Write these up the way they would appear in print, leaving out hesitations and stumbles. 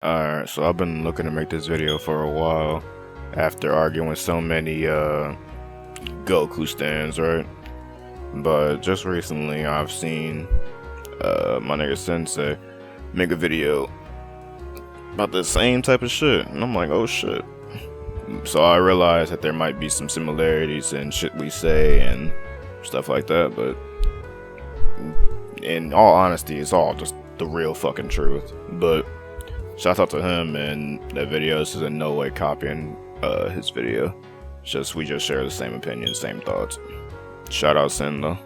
Alright, so I've been looking to make this video for a while after arguing with so many Goku stands, right? But just recently I've seen my nigga Sensei make a video about the same type of shit, and I'm like, oh shit. So I realized that there might be some similarities in shit we say and stuff like that, but in all honesty, it's all just the real fucking truth. But shout out to him, and that video is in no way copying his video. We just share the same opinion, same thoughts. Shout out Sin though.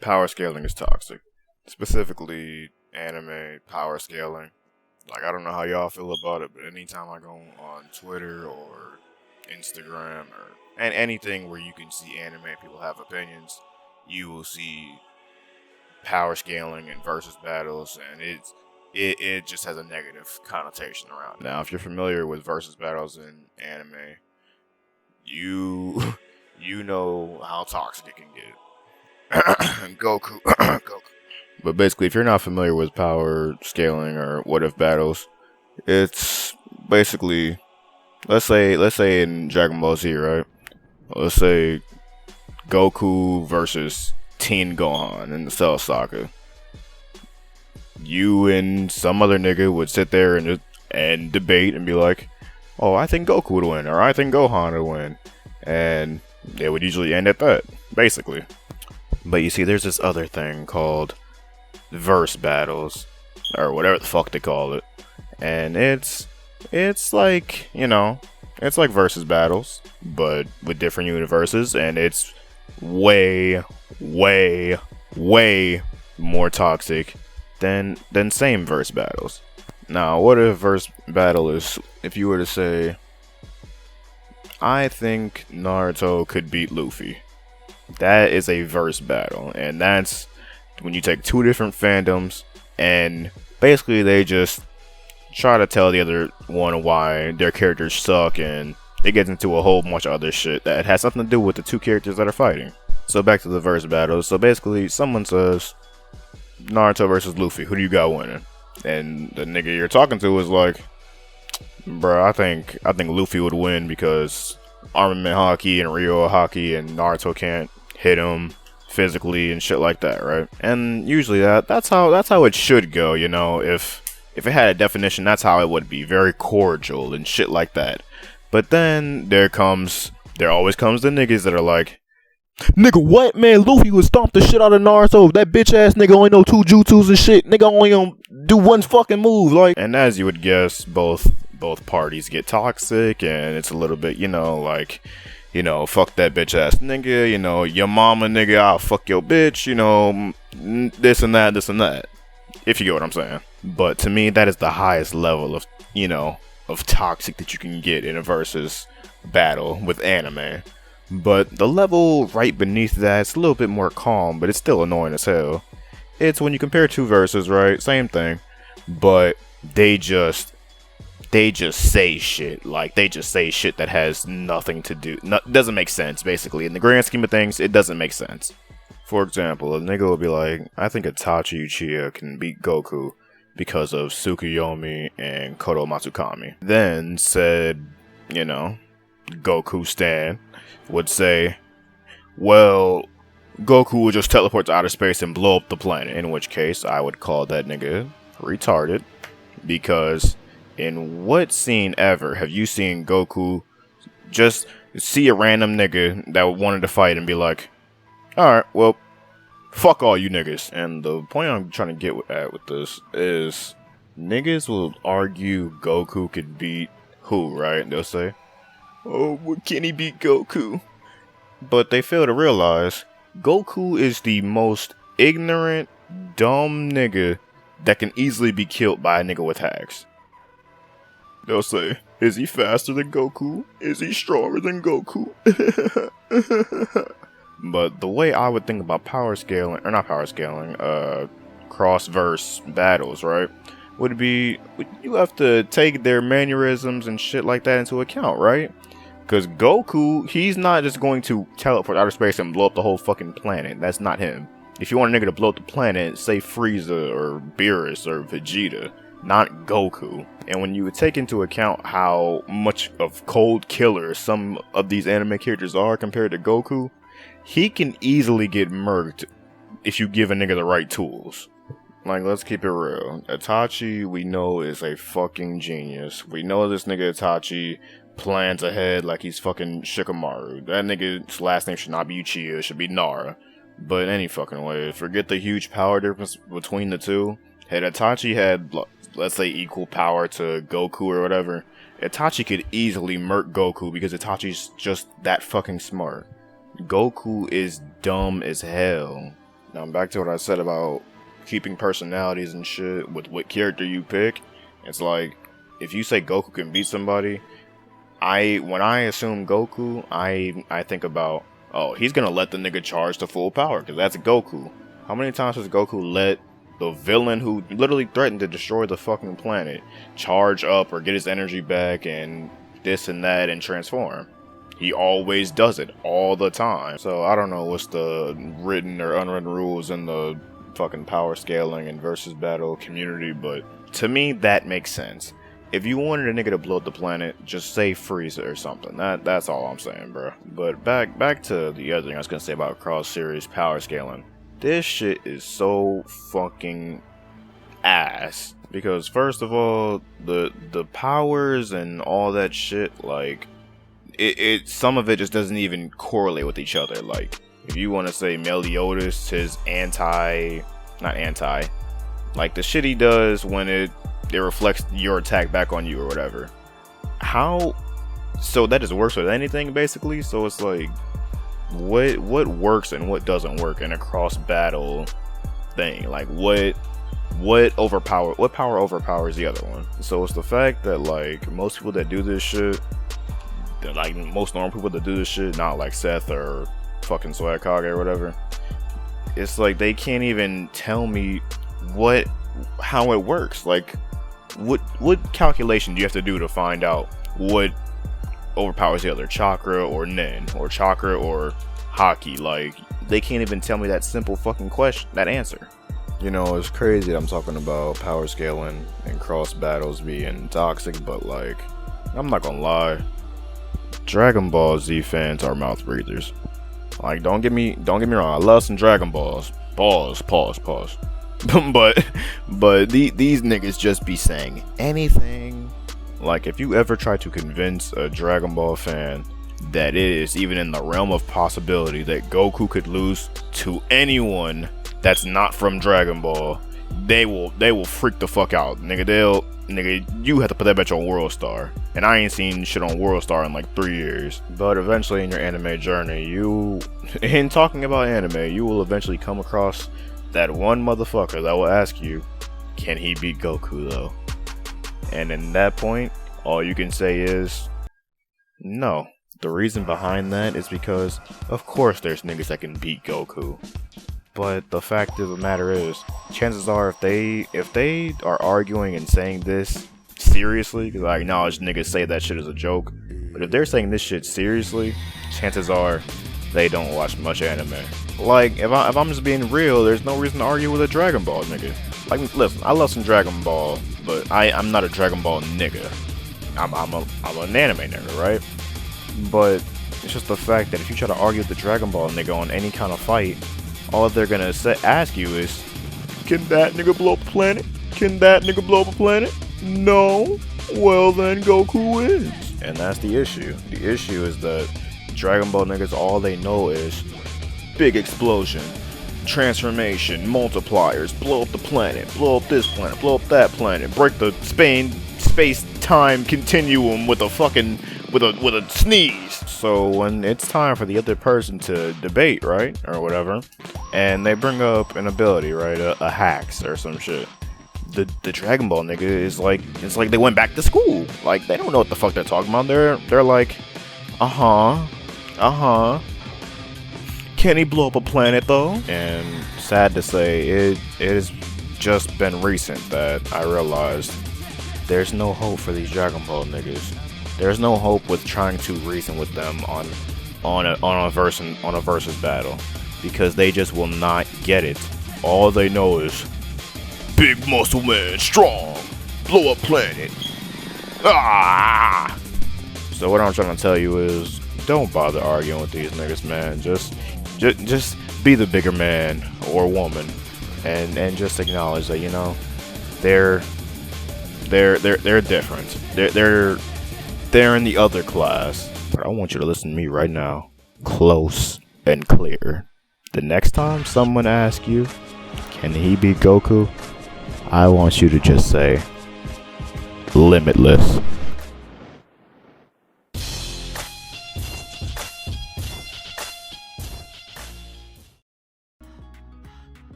Power scaling is toxic. Specifically, anime power scaling. Like, I don't know how y'all feel about it, but anytime I go on Twitter or Instagram and anything where you can see anime people have opinions, you will see power scaling and versus battles, and it just has a negative connotation around it. Now, if you're familiar with versus battles in anime, you know how toxic it can get. Goku. But basically, if you're not familiar with power scaling or what if battles, it's basically, let's say in Dragon Ball Z, right? Let's say Goku versus Teen Gohan in the Cell Saga. You and some other nigga would sit there and debate and be like, oh, I think Goku would win, or I think Gohan would win. And it would usually end at that, basically. But you see, there's this other thing called verse battles, or whatever the fuck they call it. And it's like, you know, it's like versus battles, but with different universes, and it's way more toxic than same verse battles. Now, what if verse battle is, if you were to say, I think Naruto could beat Luffy. That is a verse battle, and that's when you take two different fandoms and basically they just try to tell the other one why their characters suck, and it gets into a whole bunch of other shit that has something to do with the two characters that are fighting. So back to the verse battles. So basically someone says Naruto versus Luffy, who do you got winning? And the nigga you're talking to is like, bro, I think Luffy would win because armament haki and Ryo haki, and Naruto can't hit him physically and shit like that, right? And usually that's how it should go, you know. If it had a definition, that's how it would be, very cordial and shit like that. But then there always comes the niggas that are like, nigga, what, man? Luffy would stomp the shit out of Naruto. That bitch ass nigga only know 2 jutsus and shit. Nigga only gonna do one fucking move, like. And as you would guess, both parties get toxic, and it's a little bit, you know, like, you know, fuck that bitch ass nigga, you know, your mama nigga, I'll fuck your bitch, you know, this and that, if you get what I'm saying. But to me, that is the highest level of, you know, of toxic that you can get in a versus battle with anime. But the level right beneath that, it's a little bit more calm, but it's still annoying as hell. It's when you compare two verses, right? Same thing, but they just say shit. Like, they just say shit that has nothing to do, doesn't make sense, basically. In the grand scheme of things, it doesn't make sense. For example, a nigga will be like, I think Itachi Uchiha can beat Goku because of Tsukuyomi and Kodo Matsukami. Then said, you know, Goku stan would say, well, Goku would just teleport to outer space and blow up the planet. In which case, I would call that nigga retarded, because in what scene ever have you seen Goku just see a random nigga that wanted to fight and be like, alright, well, fuck all you niggas? And the point I'm trying to get at with this is, niggas will argue Goku could beat who, right? They'll say, oh, well, can he beat Goku? But they fail to realize Goku is the most ignorant, dumb nigga that can easily be killed by a nigga with hacks. They'll say, is he faster than Goku? Is he stronger than Goku? But the way I would think about cross-verse battles, right, would be, you have to take their mannerisms and shit like that into account, right? Because Goku, he's not just going to teleport outer space and blow up the whole fucking planet. That's not him. If you want a nigga to blow up the planet, say Frieza or Beerus or Vegeta, not Goku. And when you would take into account how much of cold killer some of these anime characters are compared to Goku, he can easily get murked if you give a nigga the right tools. Like, let's keep it real. Itachi, we know, is a fucking genius. We know this nigga Itachi plans ahead like he's fucking Shikamaru. That nigga's last name should not be Uchiha, it should be Nara. But any fucking way, forget the huge power difference between the two. Had Itachi had, let's say, equal power to Goku or whatever, Itachi could easily murk Goku because Itachi's just that fucking smart. Goku is dumb as hell. Now back to what I said about keeping personalities and shit with what character you pick. It's like, if you say Goku can beat somebody, when I assume Goku, I think about, oh, he's gonna let the nigga charge to full power, because that's Goku. How many times has Goku let the villain who literally threatened to destroy the fucking planet charge up or get his energy back and this and that and transform? He always does it, all the time. So I don't know what's the written or unwritten rules in the fucking power scaling and versus battle community, but to me that makes sense. If you wanted a nigga to blow up the planet, just say Frieza or something. That's all I'm saying, bro. But back to the other thing I was gonna say about cross-series power scaling. This shit is so fucking ass. Because first of all, the powers and all that shit, like, some of it just doesn't even correlate with each other. Like, if you want to say Meliodas, his like the shit he does when it reflects your attack back on you or whatever. So that just works with anything basically. So it's like, what works and what doesn't work in a cross battle thing? Like what power overpowers the other one? So it's the fact that like most people that do this shit, like most normal people that do this shit, not like Seth or fucking Swag Kage or whatever, it's like they can't even tell me how it works. Like what calculation do you have to do to find out what overpowers the other, chakra or nen, or chakra or haki? Like, they can't even tell me that simple fucking question, that answer. You know, it's crazy that I'm talking about power scaling and cross battles being toxic, but like, I'm not gonna lie, Dragon Ball Z fans are mouth breathers. Like, don't get me wrong, I love some Dragon Balls. Pause. but these niggas just be saying anything. Like, if you ever try to convince a Dragon Ball fan that it is even in the realm of possibility that Goku could lose to anyone that's not from Dragon Ball, they will freak the fuck out. Nigga, you have to put that bitch on World Star. And I ain't seen shit on World Star in like 3 years. But eventually in your anime journey, in talking about anime, you will eventually come across that one motherfucker that will ask you, can he beat Goku though? And in that point, all you can say is, no. The reason behind that is because, of course there's niggas that can beat Goku. But the fact of the matter is, chances are if they are arguing and saying this seriously, because I acknowledge niggas say that shit as a joke, but if they're saying this shit seriously, chances are they don't watch much anime. Like, if I'm just being real, there's no reason to argue with a Dragon Ball nigga. Like, listen, I love some Dragon Ball, but I'm not a Dragon Ball nigga. I'm an anime nigga, right? But it's just the fact that if you try to argue with the Dragon Ball nigga on any kind of fight, all they're gonna ask you is, can that nigga blow up a planet? Can that nigga blow up a planet? No? Well then Goku wins. And that's the issue. The issue is that Dragon Ball niggas, all they know is big explosion, transformation, multipliers, blow up the planet, blow up this planet, blow up that planet, break the space-time continuum with a fucking with a sneeze. So when it's time for the other person to debate, right, or whatever, and they bring up an ability, right, a hacks or some shit, the Dragon Ball nigga is like, it's like they went back to school. Like, they don't know what the fuck they're talking about. They're like, can he blow up a planet though? And sad to say, it has just been recent that I realized there's no hope for these Dragon Ball niggas. There's no hope with trying to reason with them on a versus battle, because they just will not get it. All they know is big muscle man, strong, blow up planet. Ah! So what I'm trying to tell you is, don't bother arguing with these niggas, man. Just be the bigger man or woman, and just acknowledge that, you know, they're different. They're in the other class. But I want you to listen to me right now, close and clear. The next time someone asks you, can he beat Goku? I want you to just say, limitless.